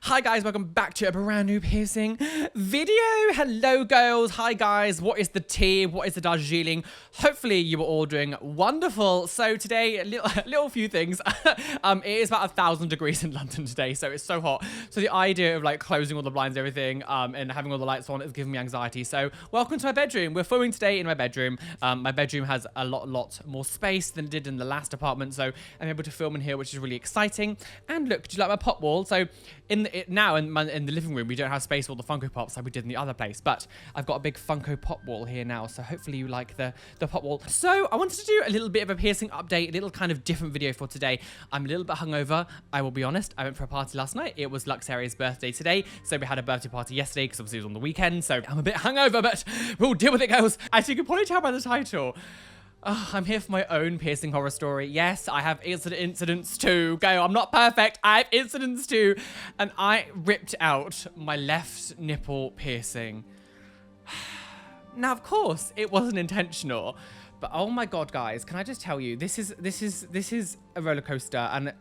Hi guys, welcome back to a brand new piercing video. Hello girls, hi guys, what is the tea? What is the Darjeeling? Hopefully you are all doing wonderful. So today, a little few things. It is about 1,000 degrees in London today, so it's so hot. So the idea of like closing all the blinds and everything and having all the lights on is giving me anxiety. So welcome to my bedroom. We're filming today in my bedroom. My bedroom has a lot more space than it did in the last apartment, so I'm able to film in here, which is really exciting. And look, do you like my pop wall? So now in the living room, we don't have space for all the Funko Pops like we did in the other place, but I've got a big Funko Pop wall here now, so hopefully you like the pop wall. So I wanted to do a little bit of a piercing update, a little kind of different video for today. I'm a little bit hungover, I will be honest. I went for a party last night. It was Luxaria's birthday today, so we had a birthday party yesterday because obviously it was on the weekend, so I'm a bit hungover, but we'll deal with it, girls. As you can probably tell by the title, I'm here for my own piercing horror story. Yes, I have incidents too. Go, I'm not perfect. I have incidents too. And I ripped out my left nipple piercing. Now, of course, it wasn't intentional. But oh my god, guys, can I just tell you, this is a roller coaster, and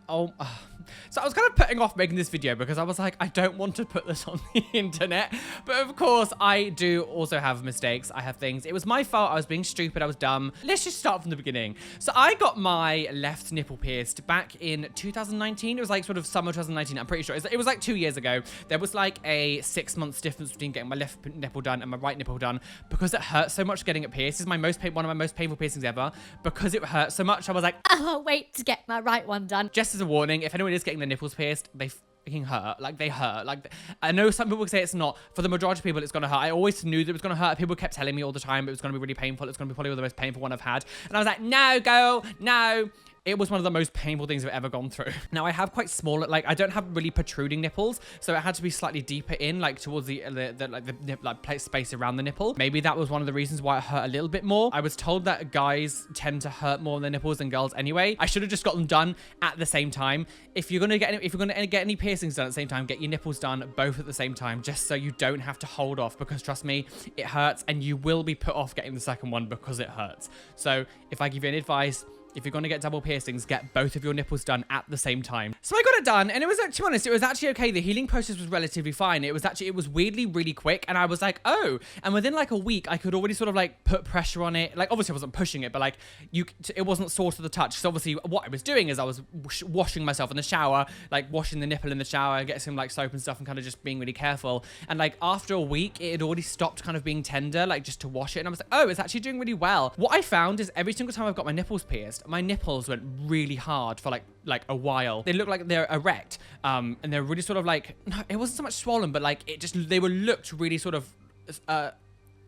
so I was kind of putting off making this video because I was like, I don't want to put this on the internet. But of course, I do also have mistakes. I have things. It was my fault. I was being stupid. I was dumb. Let's just start from the beginning. So I got my left nipple pierced back in 2019. It was like sort of summer 2019. I'm pretty sure. It was like 2 years ago. There was like a 6 months difference between getting my left nipple done and my right nipple done because it hurt so much getting it pierced. This is one of my most painful piercings ever. Because it hurt so much, I was like, oh, wait to get my right one done. Just as a warning, if anyone is getting their nipples pierced, they fucking hurt. Like, they hurt. Like, I know some people say it's not. For the majority of people, it's going to hurt. I always knew that it was going to hurt. People kept telling me all the time it was going to be really painful. It's going to be probably the most painful one I've had. And I was like, no, girl, no. It was one of the most painful things I've ever gone through. Now, I have quite small, like, I don't have really protruding nipples, so it had to be slightly deeper in, like, towards the space around the nipple. Maybe that was one of the reasons why it hurt a little bit more. I was told that guys tend to hurt more on their nipples than girls anyway. I should have just got them done at the same time. If you're gonna get any piercings done at the same time, get your nipples done both at the same time, just so you don't have to hold off, because trust me, it hurts, and you will be put off getting the second one because it hurts. So if I give you any advice, if you're going to get double piercings, get both of your nipples done at the same time. So I got it done, and it was, to be honest, it was actually okay. The healing process was relatively fine. It was weirdly really quick, and I was like, oh. And within like a week, I could already sort of like put pressure on it. Like, obviously I wasn't pushing it, but like it wasn't sore to the touch. So obviously what I was doing is I was washing myself in the shower, like washing the nipple in the shower, getting some like soap and stuff, and kind of just being really careful. And like after a week, it had already stopped kind of being tender, like just to wash it. And I was like, oh, it's actually doing really well. What I found is every single time I've got my nipples pierced, my nipples went really hard for like a while. They look like they're erect, and they're really sort of like, no, it wasn't so much swollen, but like they were looked really sort of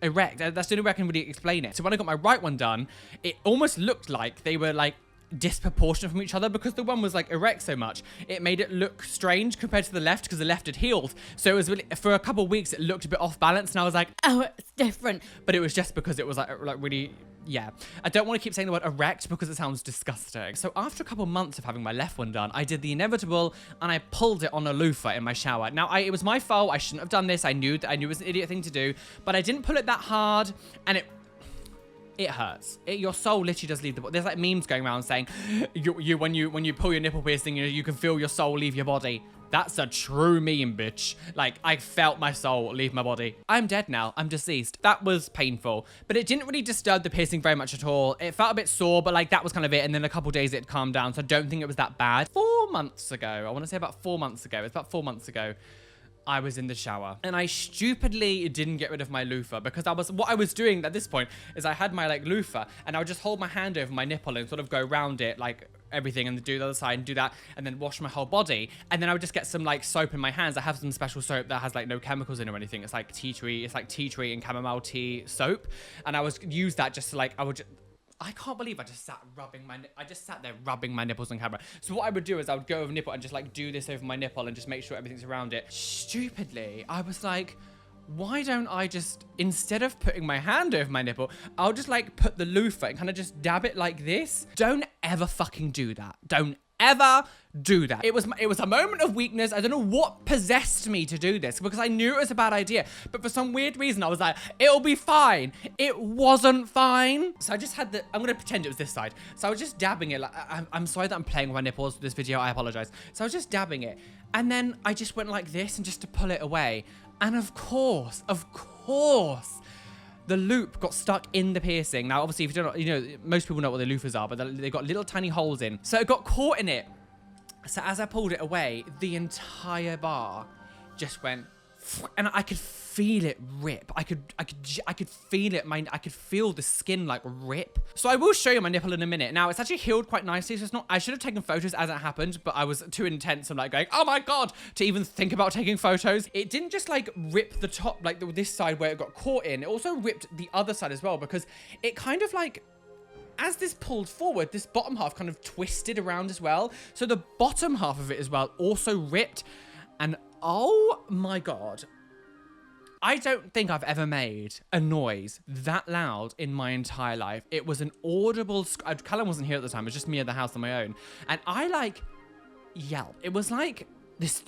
erect. That's the only way I can really explain it. So when I got my right one done, it almost looked like they were like disproportionate from each other, because the one was like erect so much, it made it look strange compared to the left, because the left had healed. So it was really, for a couple of weeks, it looked a bit off balance, and I was like, oh, it's different. But it was just because it was like really, yeah. I don't want to keep saying the word erect because it sounds disgusting. So after a couple of months of having my left one done, I did the inevitable, and I pulled it on a loofah in my shower. Now, it was my fault. I shouldn't have done this. I knew it was an idiot thing to do, but I didn't pull it that hard, and it hurts. Your soul literally does leave the body. There's like memes going around saying, when you pull your nipple piercing, you can feel your soul leave your body. That's a true meme, bitch. Like, I felt my soul leave my body. I'm dead now. I'm deceased. That was painful, but it didn't really disturb the piercing very much at all. It felt a bit sore, but like that was kind of it. And then a couple days it calmed down, so I don't think it was that bad. 4 months ago, I want to say about 4 months ago. It's about 4 months ago. I was in the shower, and I stupidly didn't get rid of my loofah, because what I was doing at this point is I had my like loofah, and I would just hold my hand over my nipple and sort of go around it like everything, and do the other side and do that, and then wash my whole body. And then I would just get some like soap in my hands. I have some special soap that has like no chemicals in or anything. It's like tea tree and chamomile tea soap, and I would use that just to like, I can't believe I just sat there rubbing my nipples on camera. So what I would do is I would go over nipple and just like do this over my nipple and just make sure everything's around it. Stupidly, I was like, why don't I just, instead of putting my hand over my nipple, I'll just like put the loofah and kind of just dab it like this. Don't ever fucking do that. Don't ever do that. It was a moment of weakness. I don't know what possessed me to do this because I knew it was a bad idea. But for some weird reason, I was like, it'll be fine. It wasn't fine. So I just had I'm going to pretend it was this side. So I was just dabbing it. Like, I'm sorry that I'm playing with my nipples for this video. I apologize. So I was just dabbing it. And then I just went like this and just to pull it away. And of course, the loop got stuck in the piercing. Now, obviously, if you don't know, you know, most people know what the loofahs are, but they've got little tiny holes in. So it got caught in it. So as I pulled it away, the entire bar just went, and I could feel it rip. I could feel it. I could feel the skin like rip. So I will show you my nipple in a minute. Now it's actually healed quite nicely. So it's not. I should have taken photos as it happened, but I was too intense. I'm like going, oh my god, to even think about taking photos. It didn't just like rip the top, like this side where it got caught in. It also ripped the other side as well because it kind of like, as this pulled forward, this bottom half kind of twisted around as well. So the bottom half of it as well also ripped. And oh my god, I don't think I've ever made a noise that loud in my entire life. It was an audible... Callum wasn't here at the time. It was just me at the house on my own. And I like yelled. It was like this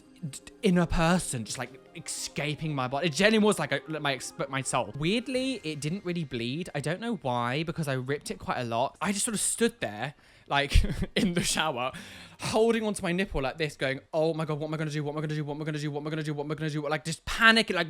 inner person just like escaping my body. It genuinely was like my soul. Weirdly, it didn't really bleed. I don't know why, because I ripped it quite a lot. I just sort of stood there like in the shower holding onto my nipple like this going, oh my god, what am I gonna do, what am I gonna do, what am I gonna do, what am I gonna do, what am I gonna do, like just panic, like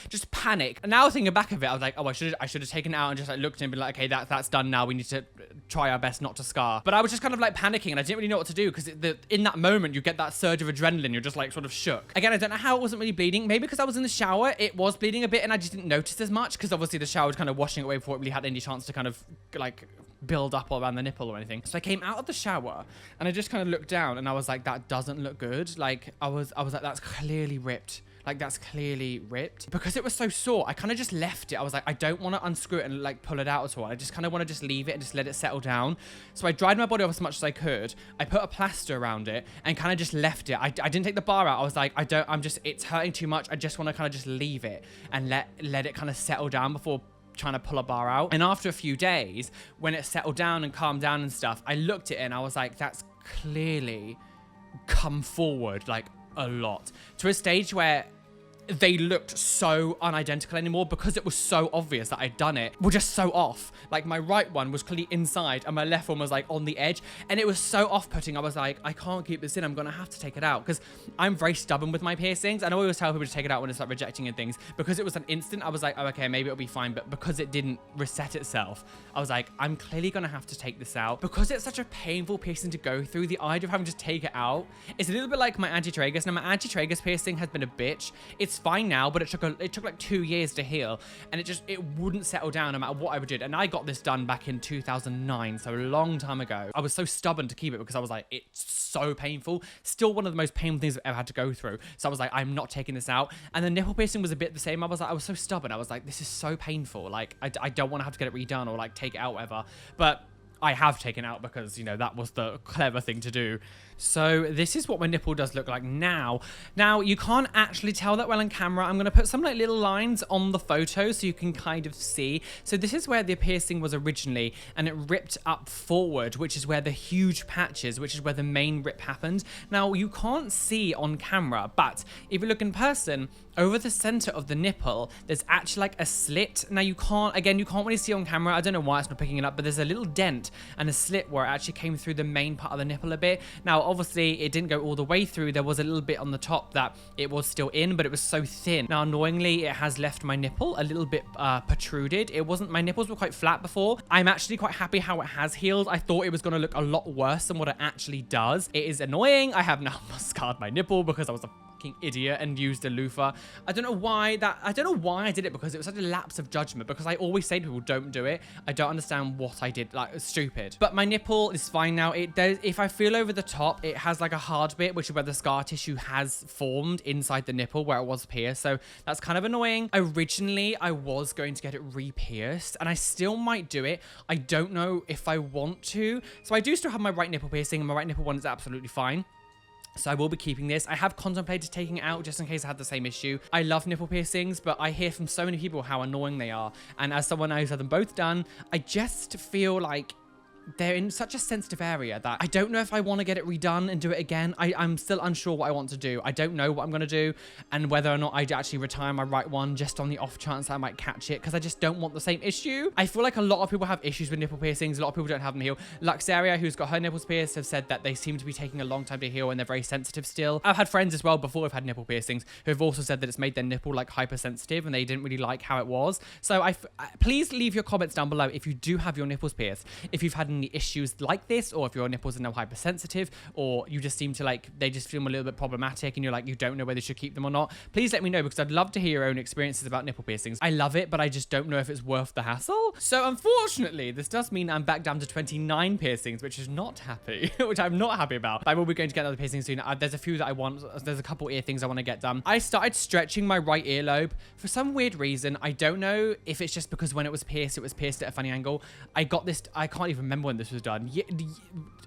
just panic. And now thinking back of it, I was like, oh, I should have taken it out and just like looked and been like, okay, that's done now, we need to try our best not to scar. But I was just kind of like panicking and I didn't really know what to do because in that moment you get that surge of adrenaline, you're just like sort of shook. Again, I don't know how it wasn't really bleeding. Maybe because I was in the shower, it was bleeding a bit and I just didn't notice as much because obviously the shower was kind of washing it away before it really had any chance to kind of like build up around the nipple or anything. So I came out of the shower and I just kind of looked down and I was like, that doesn't look good. Like I was like, that's clearly ripped. Like that's clearly ripped. Because it was so sore, I kind of just left it. I was like, I don't want to unscrew it and like pull it out at all. I just kind of want to just leave it and just let it settle down. So I dried my body off as much as I could. I put a plaster around it and kind of just left it. I didn't take the bar out. I was like, it's hurting too much. I just want to kind of just leave it and let it kind of settle down before trying to pull a bar out. And after a few days, when it settled down and calmed down and stuff, I looked at it and I was like, that's clearly come forward like a lot, to a stage where they looked so unidentical anymore because it was so obvious that I'd done it. Were just so off. Like my right one was clearly inside and my left one was like on the edge, and it was so off-putting. I was like, I can't keep this in. I'm gonna have to take it out because I'm very stubborn with my piercings, and I always tell people to take it out when it's like rejecting and things. Because it was an instant, I was like, oh, okay, maybe it'll be fine. But because it didn't reset itself, I was like, I'm clearly gonna have to take this out because it's such a painful piercing to go through. The idea of having to just take it out, it's a little bit like my anti-tragus. Now my anti-tragus piercing has been a bitch. It's fine now, but it took like 2 years to heal, and it wouldn't settle down no matter what I did. And I got this done back in 2009, so a long time ago. I was so stubborn to keep it because I was like, it's so painful. Still one of the most painful things I've ever had to go through. So I was like, I'm not taking this out. And the nipple piercing was a bit the same. I was so stubborn. I was like, this is so painful. Like I don't want to have to get it redone or like take it out, whatever. But I have taken out because, you know, that was the clever thing to do. So this is what my nipple does look like now. Now, you can't actually tell that well on camera. I'm going to put some like little lines on the photo so you can kind of see. So this is where the piercing was originally, and it ripped up forward, which is where the huge patches, which is where the main rip happened. Now, you can't see on camera, but if you look in person, over the center of the nipple, there's actually like a slit. Now, you can't really see on camera. I don't know why it's not picking it up, but there's a little dent and a slit where it actually came through the main part of the nipple a bit. Now, obviously, it didn't go all the way through. There was a little bit on the top that it was still in, but it was so thin. Now, annoyingly, it has left my nipple a little bit protruded. My nipples were quite flat before. I'm actually quite happy how it has healed. I thought it was going to look a lot worse than what it actually does. It is annoying. I have now scarred my nipple because I was a idiot and used a loofah. I don't know why I did it, because it was such a lapse of judgment, because I always say to people, don't do it. I don't understand what I did. Like, it's stupid. But my nipple is fine now. If I feel over the top, it has like a hard bit, which is where the scar tissue has formed inside the nipple where it was pierced. So that's kind of annoying. Originally, I was going to get it re-pierced, and I still might do it. I don't know if I want to. So I do still have my right nipple piercing, and my right nipple one is absolutely fine. So I will be keeping this. I have contemplated taking it out just in case I had the same issue. I love nipple piercings, but I hear from so many people how annoying they are. And as someone who's had them both done, I just feel like they're in such a sensitive area that I don't know if I want to get it redone and do it again. I'm still unsure what I want to do. I don't know what I'm going to do and whether or not I'd actually retire my right one just on the off chance that I might catch it, because I just don't want the same issue. I feel like a lot of people have issues with nipple piercings. A lot of people don't have them heal. Luxaria, who's got her nipples pierced, have said that they seem to be taking a long time to heal and they're very sensitive still. I've had friends as well before who've had nipple piercings who have also said that it's made their nipple like hypersensitive and they didn't really like how it was. So please leave your comments down below if you do have your nipples pierced, if you've had any issues like this, or if your nipples are now hypersensitive, or you just seem to like, they just feel a little bit problematic and you're like, you don't know whether you should keep them or not. Please let me know, because I'd love to hear your own experiences about nipple piercings. I love it, but I just don't know if it's worth the hassle. So unfortunately, this does mean I'm back down to 29 piercings, which is not happy, which I'm not happy about. But I will be going to get another piercing soon. There's a few that I want. There's a couple ear things I want to get done. I started stretching my right earlobe for some weird reason. I don't know if it's just because when it was pierced at a funny angle. I got this, I can't even remember when this was done.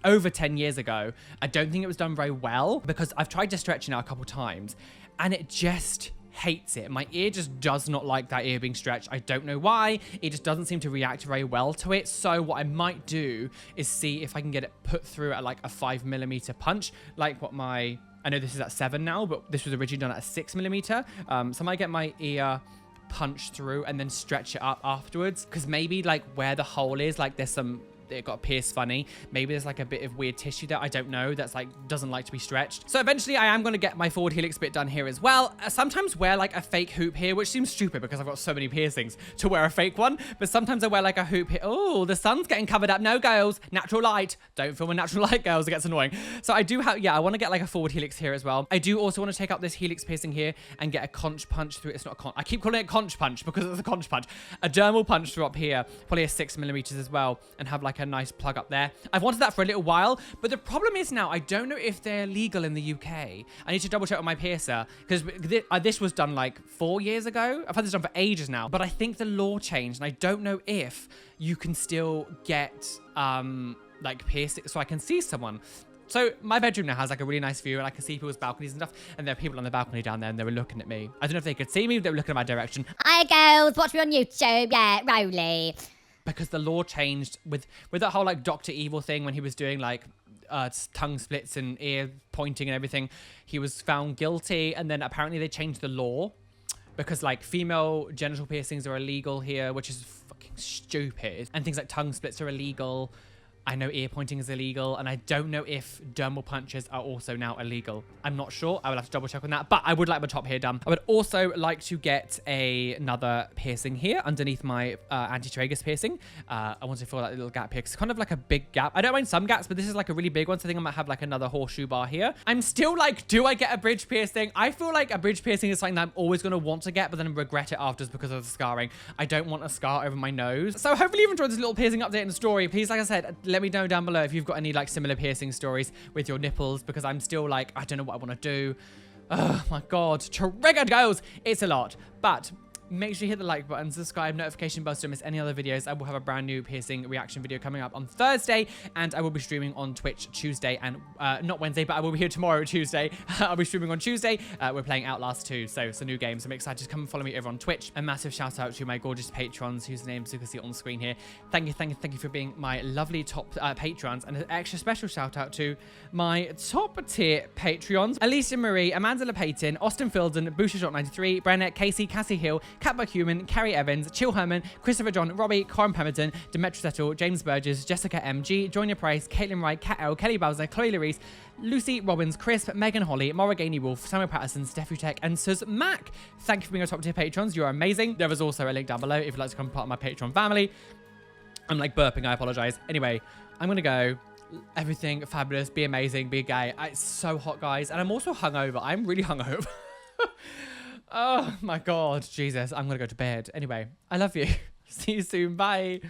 Over 10 years ago. I don't think it was done very well, because I've tried to stretch it now a couple times and it just hates it. My ear just does not like that ear being stretched. I don't know why. It just doesn't seem to react very well to it. So what I might do is see if I can get it put through at like a 5mm punch, like what I know this is at 7 now, but this was originally done at a 6mm. So I might get my ear punch through and then stretch it up afterwards, because maybe like where the hole is, like there's some, it got pierced funny, maybe there's like a bit of weird tissue that I don't know, that's like doesn't like to be stretched. So eventually I am going to get my forward helix bit done here as well. I sometimes wear like a fake hoop here, which seems stupid because I've got so many piercings to wear a fake one, but sometimes I wear like a hoop here. Oh, the sun's getting covered up. No, girls, natural light, don't film in natural light, girls, it gets annoying. So I do have, yeah, I want to get like a forward helix here as well. I do also want to take out this helix piercing here and get a conch punch through. It's not a conch, I keep calling it conch punch because it's a conch punch. A dermal punch through up here, probably a 6mm as well, and have like a nice plug up there. I've wanted that for a little while, but the problem is now I don't know if they're legal in the UK. I need to double check on my piercer, because this was done like 4 years ago. I've had this done for ages now, but I think the law changed and I don't know if you can still get like piercing so I can see someone. So my bedroom now has like a really nice view and I can see people's balconies and stuff, and there are people on the balcony down there and they were looking at me. I don't know if they could see me, but they were looking in my direction. Hi girls, watch me on YouTube, yeah, Roly. Because the law changed with that whole like Dr. Evil thing when he was doing like tongue splits and ear pointing and everything. He was found guilty, and then apparently they changed the law because like female genital piercings are illegal here, which is fucking stupid, and things like tongue splits are illegal. I know ear pointing is illegal, and I don't know if dermal punches are also now illegal. I'm not sure. I will have to double check on that, but I would like my top hair done. I would also like to get another piercing here underneath my anti-tragus piercing. I want to fill that little gap here, because it's kind of like a big gap. I don't mind some gaps, but this is like a really big one, so I think I might have like another horseshoe bar here. I'm still like, do I get a bridge piercing? I feel like a bridge piercing is something that I'm always going to want to get, but then regret it afterwards because of the scarring. I don't want a scar over my nose. So hopefully you've enjoyed this little piercing update and story. Please, like I said, let me know down below if you've got any like similar piercing stories with your nipples, because I'm still like, I don't know what I want to do. Oh my god, triggered girls, it's a lot. But make sure you hit the like button, subscribe, notification bell so you don't miss any other videos. I will have a brand new piercing reaction video coming up on Thursday, and I will be streaming on Twitch Tuesday and not Wednesday, but I will be here tomorrow Tuesday. I'll be streaming on Tuesday. We're playing Outlast 2, so it's a new game, so I'm excited to come and follow me over on Twitch. A massive shout out to my gorgeous patrons whose names you can see on the screen here. Thank you for being my lovely top patrons, and an extra special shout out to my top tier Patreons: Alicia Marie, Amanda LePayton, Austin Filden, Bouchershot93, Brennet, Casey, Cassie Hill, Catbug Human, Carrie Evans, Chill Herman, Christopher John, Robbie, Corin Pemberton, Demetra Settle, James Burgess, Jessica MG, Joynia Price, Caitlin Wright, Kat L, Kelly Bowser, Chloe Larice, Lucy Robbins, Crisp, Megan Holly, Morriganey Wolf, Samuel Patterson, Steph Utek, and Suz Mac. Thank you for being our top tier patrons. You're amazing. There is also a link down below if you'd like to become part of my Patreon family. I'm like burping, I apologize. Anyway, I'm gonna go. Everything fabulous, be amazing, be gay. It's so hot, guys, and I'm also hungover. I'm really hungover. Oh my god, Jesus, I'm gonna go to bed. Anyway, I love you. See you soon, bye.